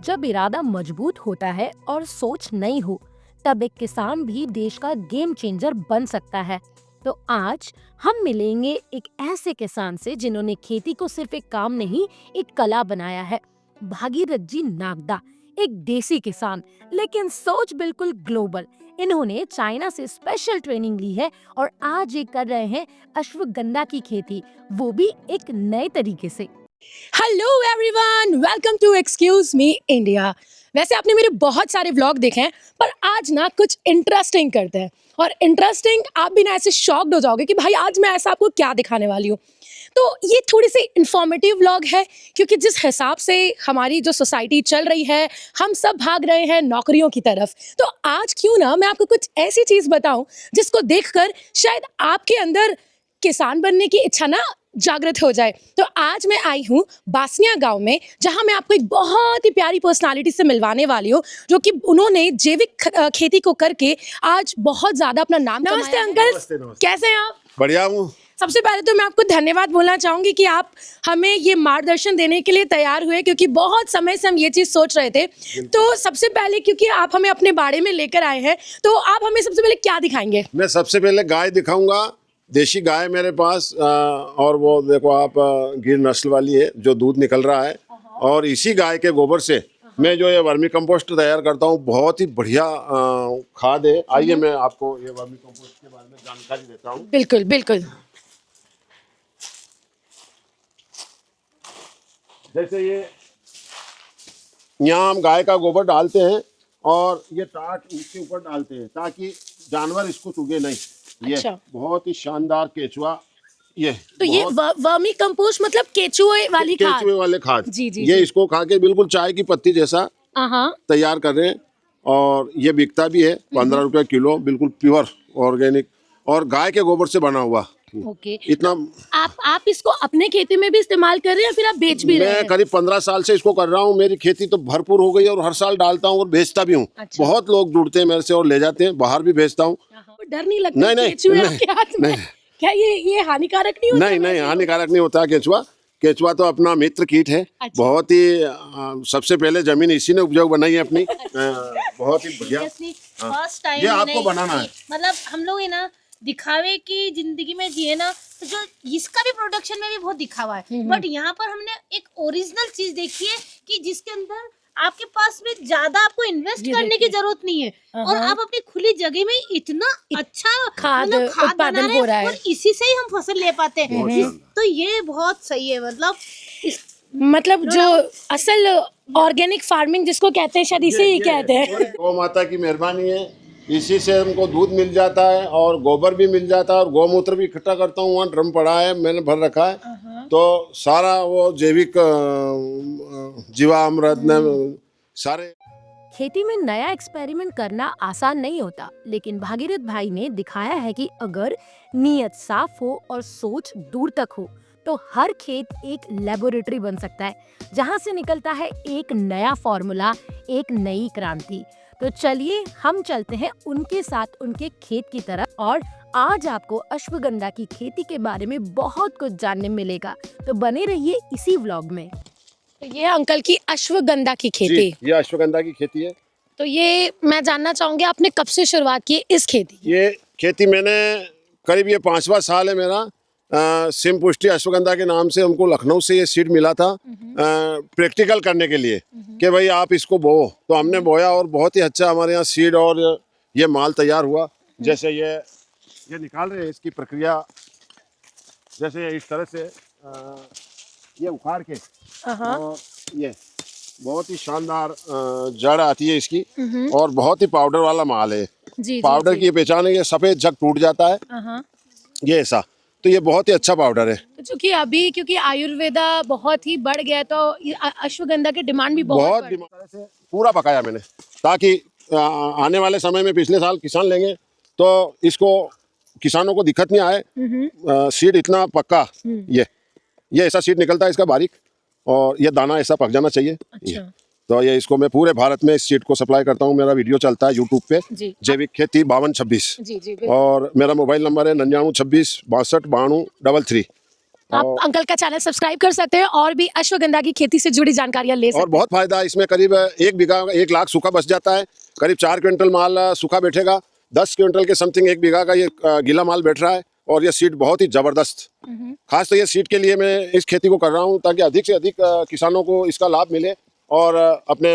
जब इरादा मजबूत होता है और सोच नई हो, तब एक किसान भी देश का गेम चेंजर बन सकता है। तो आज हम मिलेंगे एक ऐसे किसान से जिन्होंने खेती को सिर्फ एक काम नहीं, एक कला बनाया है। भागीरथ जी नागदा, एक देसी किसान, लेकिन सोच बिल्कुल ग्लोबल। इन्होंने चाइना से स्पेशल ट्रेनिंग ली है और आज ये कर रहे हैं अश्वगंधा की खेती, वो भी एक नए तरीके से। Hello everyone, welcome to excuse me India. वैसे आपने मेरे बहुत सारे व्लॉग देखे हैं, पर आज ना कुछ इंटरेस्टिंग करते हैं। और इंटरेस्टिंग आप भी ना ऐसे शॉक्ड हो जाओगे कि भाई आज मैं ऐसा आपको क्या दिखाने वाली हूँ। तो ये थोड़ी सी इंफॉर्मेटिव व्लॉग है, क्योंकि जिस हिसाब से हमारी जो सोसाइटी चल रही है, हम सब भाग रहे हैं नौकरियों की तरफ। तो आज क्यों ना मैं आपको कुछ ऐसी चीज़ बताऊं जिसको देखकर शायद आपके अंदर किसान बनने की इच्छा ना जागृत हो जाए। तो आज मैं आई हूँ बासनिया गांव में, जहां मैं आपको एक बहुत ही प्यारी पर्सनालिटी से मिलवाने वाली हूँ, जो कि उन्होंने जैविक खेती को करके आज बहुत ज्यादा अपना नाम कमाया है। नमस्ते अंकल, नमस्ते। कैसे हैं आप? बढ़िया हूँ। सबसे पहले तो मैं आपको धन्यवाद बोलना चाहूंगी कि आप हमें ये मार्गदर्शन देने के लिए तैयार हुए, क्योंकि बहुत समय से हम ये चीज़ सोच रहे थे। तो सबसे पहले, क्योंकि आप हमें अपने बाड़े में लेकर आए हैं, तो आप हमें सबसे पहले क्या दिखाएंगे? मैं सबसे पहले गाय दिखाऊंगा। देशी गाय मेरे पास और वो देखो आप गिर नस्ल वाली है जो दूध निकल रहा है। और इसी गाय के गोबर से मैं जो ये वर्मी कंपोस्ट तैयार करता हूँ, बहुत ही बढ़िया खाद है। आइए मैं आपको ये वर्मी कंपोस्ट के बारे में जानकारी देता हूँ। बिल्कुल बिल्कुल। जैसे ये यहाँ हम गाय का गोबर डालते हैं और ये टाट इसके ऊपर डालते हैं ताकि जानवर इसको चुगे नहीं। ये अच्छा। बहुत ही शानदार केचुआ। ये तो ये वर्मी कंपोस्ट मतलब केचुए वाली खाद? केचुए वाले खाद। जी जी ये जी। इसको खा के बिल्कुल चाय की पत्ती जैसा तैयार कर रहे हैं। और ये बिकता भी है 15 रुपए किलो, बिल्कुल प्योर ऑर्गेनिक और गाय के गोबर से बना हुआ। ओके। इतना आप इसको अपने खेती में भी इस्तेमाल कर रहे हैं, फिर आप बेच भी रहे मैं हैं? करीब 15 साल से इसको कर रहा हूँ। मेरी खेती तो भरपूर हो गई है और हर साल डालता हूँ और बेचता भी हूँ। अच्छा। बहुत लोग जुड़ते हैं मेरे से और ले जाते हैं, बाहर भी भेजता हूँ। डर नहीं लगता? नहीं, नहीं, केचुए नहीं, आपके हाथ में? नहीं। क्या ये हानिकारक नहीं होता? नहीं, हानिकारक नहीं होता केचुआ। केचुआ तो अपना मित्र कीट है। अच्छा। बहुत ही सबसे पहले जमीन इसी ने उपजाऊ बनाई है अपनी। बहुत ही बढ़िया। फर्स्ट टाइम ये आपको बनाना है। मतलब हम लोग है ना दिखावे की जिंदगी में जिए ना, तो जो इसका भी प्रोडक्शन में भी बहुत दिखावा है, बट यहाँ पर हमने एक ओरिजिनल चीज देखी है कि जिसके अंदर आपके पास में ज्यादा आपको इन्वेस्ट करने की जरूरत नहीं है और आप अपनी खुली जगह में इतना अच्छा खाद खाद बना उत्पादन रहे हो रहा हैं है। और इसी से ही हम फसल ले पाते हैं। तो ये बहुत सही है। मतलब जो असल ऑर्गेनिक फार्मिंग जिसको कहते हैं, शायद इसे ही कहते हैं। गौ माता की मेहरबानी है, इसी से हमको दूध मिल जाता है और गोबर भी मिल जाता है और गौमूत्र भी इकट्ठा करता हूँ। वहाँ ड्रम पड़ा है, मैंने भर रखा है। तो सारा वो जैविक जीवामृत सारे। खेती में नया एक्सपेरिमेंट करना आसान नहीं होता, लेकिन भागीरथ भाई ने दिखाया है कि अगर नीयत साफ हो और सोच दूर तक हो, तो हर खेत एक लेबोरेटरी बन सकता है, जहां से निकलता है एक नया फॉर्मूला, एक नई क्रांति। तो चलिए हम चलते हैं उनके साथ उनके खेत की तरफ, और आज आपको अश्वगंधा की खेती के बारे में बहुत कुछ जानने मिलेगा। तो बने रहिए इसी व्लॉग में। तो ये अंकल की अश्वगंधा की खेती। ये अश्वगंधा की खेती है। तो ये मैं जानना चाहूंगी, आपने कब से शुरुआत की इस खेती की? ये खेती मैंने करीब ये 5वां साल है मेरा। सिम पुष्टि अश्वगंधा के नाम से हमको लखनऊ से ये सीड मिला था प्रैक्टिकल करने के लिए कि भाई आप इसको बो। तो हमने बोया और बहुत ही अच्छा हमारे यहाँ सीड और ये माल तैयार हुआ। जैसे ये निकाल रहे हैं, इसकी प्रक्रिया जैसे इस तरह से ये उखाड़ के और ये बहुत ही शानदार जड़ आती है इसकी और बहुत ही पाउडर वाला माल है। पाउडर की पहचान है, ये सफेद जग टूट जाता है ये ऐसा। तो ये बहुत ही अच्छा पाउडर है। तो चूंकि अभी क्योंकि आयुर्वेदा बहुत ही बढ़ गया, तो अश्वगंधा की डिमांड भी बहुत तरह से पूरा पकाया मैंने, ताकि आने वाले समय में पिछले साल किसान लेंगे तो इसको किसानों को दिक्कत नहीं आए। सीड इतना पक्का, ये ऐसा सीड निकलता है इसका बारीक, और ये दाना ऐसा पक जाना चाहिए। अच्छा। तो ये इसको मैं पूरे भारत में इस सीड को सप्लाई करता हूँ। मेरा वीडियो चलता है यूट्यूब पे, जैविक खेती 5226। जी, और मेरा मोबाइल नंबर है 9926 62 92 33। आप और- अंकल का चैनल सब्सक्राइब कर सकते हैं और भी अश्वगंधा की खेती से जुड़ी जानकारियां ले और सकते हैं। बहुत फायदा है इसमें। करीब 1 बीघा 1 लाख सूखा बच जाता है। करीब 4 क्विंटल माल सूखा बैठेगा। 10 क्विंटल के समथिंग 1 बीघा का ये गीला माल बैठ रहा है। और ये सीड बहुत ही जबरदस्त, खास तो ये सीड के लिए मैं इस खेती को कर रहा हूँ ताकि अधिक से अधिक किसानों को इसका लाभ मिले। और अपने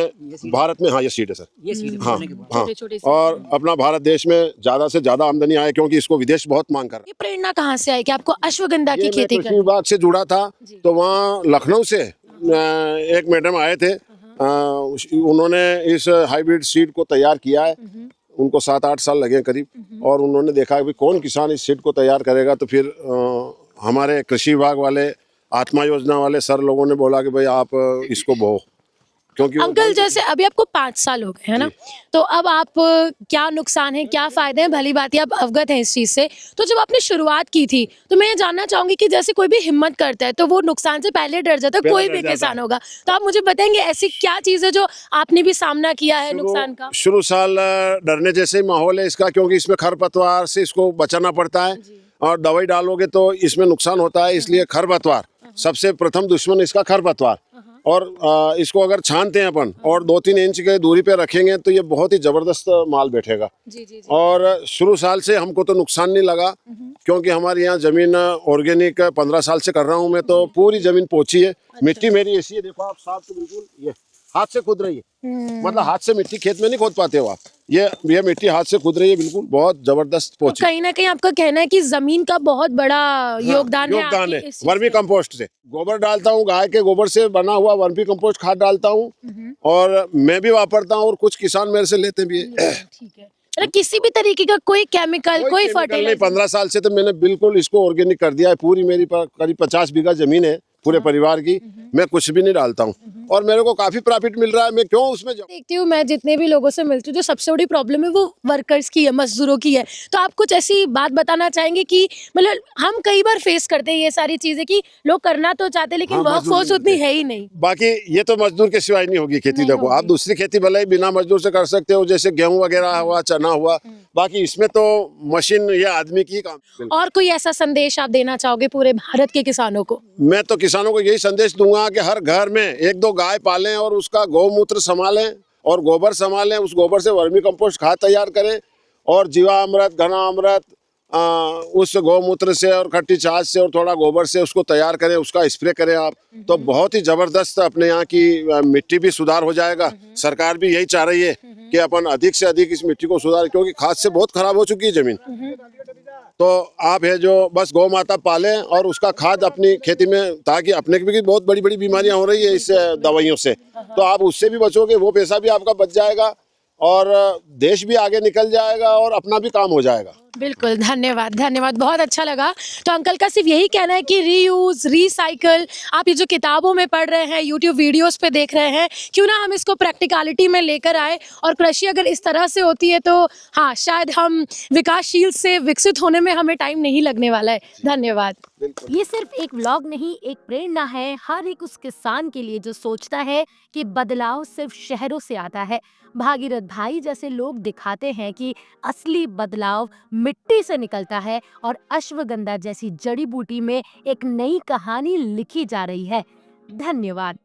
भारत में, हाँ ये सीड है सर, ये सीड हाँ बोने के बाद हाँ, छोटे-छोटे से और अपना भारत देश में ज्यादा से ज्यादा आमदनी आए, क्योंकि इसको विदेश बहुत मांग कर रहा है। ये प्रेरणा कहाँ से आई कि आपको अश्वगंधा की ये मैं खेती कृषि करनी? विभाग से जुड़ा था, जी। तो वहाँ लखनऊ से एक मैडम आए थे। उन्होंने इस हाइब्रिड सीड को तैयार किया है। उनको 7-8 साल लगे करीब। और उन्होंने देखा कि कौन किसान इस सीड को तैयार करेगा, तो फिर हमारे कृषि विभाग वाले, आत्मा योजना वाले सर लोगों ने बोला कि भाई आप इसको बो, क्योंकि अंकल जैसे अभी आपको 5 साल हो गए है ना, तो अब आप क्या नुकसान है क्या फायदे हैं, भली बात है आप अवगत हैं इस चीज से। तो जब आपने शुरुआत की थी तो मैं ये जानना चाहूंगी कि जैसे कोई भी हिम्मत करता है तो वो नुकसान से पहले डर जाता है, पहले कोई डर भी जाता किसान है। होगा। तो आप मुझे बताएंगे ऐसी क्या चीज है जो आपने भी सामना किया है नुकसान का? शुरू साल डरने जैसे ही माहौल है इसका, क्योंकि इसमें खरपतवार से इसको बचाना पड़ता है। और दवाई डालोगे तो इसमें नुकसान होता है, इसलिए खरपतवार सबसे प्रथम दुश्मन इसका खरपतवार। और इसको अगर छानते हैं अपन और 2-3 इंच के दूरी पे रखेंगे तो ये बहुत ही जबरदस्त माल बैठेगा। जी जी जी। और शुरू साल से हमको तो नुकसान नहीं लगा, क्योंकि हमारे यहाँ जमीन ऑर्गेनिक 15 साल से कर रहा हूँ मैं, तो पूरी जमीन पोची है। मिट्टी मेरी ऐसी है, देखो आप साफ तो बिल्कुल ये हाथ से खुद रही है। मतलब हाथ से मिट्टी खेत में नहीं खोद पाते हो आप, ये मिट्टी हाथ से खुद रही है, बिल्कुल बहुत जबरदस्त तो पोची। कहीं ना कहीं आपका कहना है कि जमीन का बहुत बड़ा योगदान है योगदान आपकी है। इस चीज वर्मी में। कंपोस्ट से गोबर डालता हूँ, गाय के गोबर से बना हुआ वर्मी कंपोस्ट खाद डालता हूँ, और मैं भी वापरता हूँ और कुछ किसान मेरे से लेते भी है। ठीक है, मतलब किसी भी तरीके का कोई केमिकल कोई केमिकल नहीं। फर्टिलाइजर 15 साल से तो मैंने बिल्कुल इसको ऑर्गेनिक कर दिया है। पूरी मेरी करीब 50 बीघा जमीन है पूरे परिवार की, मैं कुछ भी नहीं डालता हूँ और मेरे को काफी प्रॉफिट मिल रहा है। मैं क्यों उसमें जाऊँ। देखती हूँ मैं जितने भी लोगों से मिलती हूँ, जो सबसे बड़ी प्रॉब्लम है वो वर्कर्स की है, मजदूरों की है। तो आप कुछ ऐसी बात बताना चाहेंगे कि मतलब हम कई बार फेस करते हैं ये सारी चीजें कि लोग करना तो चाहते हैं लेकिन हाँ, वर्क मजदूर फोर्स नहीं उतनी मिलते। है ही नहीं। बाकी ये तो मजदूर के सिवाय नहीं होगी खेती। नहीं देखो आप होगी। दूसरी खेती भले ही बिना मजदूर से कर सकते हो, जैसे गेहूं वगैरह हुआ, चना हुआ। बाकी इसमें तो मशीन या आदमी की काम। बिल्कुल। और कोई ऐसा संदेश आप देना चाहोगे पूरे भारत के किसानों को? मैं तो किसानों को यही संदेश दूंगा कि हर घर में 1-2 गाय पालें और उसका गौमूत्र संभालें और गोबर संभालें। उस गोबर से वर्मी कंपोस्ट खाद तैयार करें और जीवामृत, घनामृत उस गौमूत्र से और खट्टी छाछ से और थोड़ा गोबर से उसको तैयार करें, उसका स्प्रे करें आप, तो बहुत ही जबरदस्त अपने यहाँ की मिट्टी भी सुधार हो जाएगा। सरकार भी यही चाह रही है कि अपन अधिक से अधिक इस मिट्टी को सुधार, क्योंकि खाद से बहुत खराब हो चुकी है जमीन। तो आप है जो बस गौ माता पालें और उसका खाद अपनी खेती में, ताकि अपने की भी बहुत बड़ी बड़ी बीमारियां हो रही है इस दवाइयों से, तो आप उससे भी बचोगे, वो पैसा भी आपका बच जाएगा और देश भी आगे निकल जाएगा और अपना भी काम हो जाएगा। बिल्कुल, धन्यवाद धन्यवाद, बहुत अच्छा लगा। तो अंकल का सिर्फ यही कहना है कि रीयूज, रिसाइकल, आप ये जो किताबों में पढ़ रहे हैं, यूट्यूब वीडियोस पे देख रहे हैं, क्यों ना हम इसको प्रैक्टिकलिटी में लेकर आए। और कृषि अगर इस तरह से होती है तो हाँ, शायद हम विकासशील से विकसित होने में हमें टाइम नहीं लगने वाला है। धन्यवाद। ये सिर्फ एक व्लॉग नहीं, एक प्रेरणा है हर एक उस किसान के लिए जो सोचता है कि बदलाव सिर्फ शहरों से आता है। भागीरथ भाई जैसे लोग दिखाते हैं कि असली बदलाव मिट्टी से निकलता है और अश्वगंधा जैसी जड़ी बूटी में एक नई कहानी लिखी जा रही है। धन्यवाद।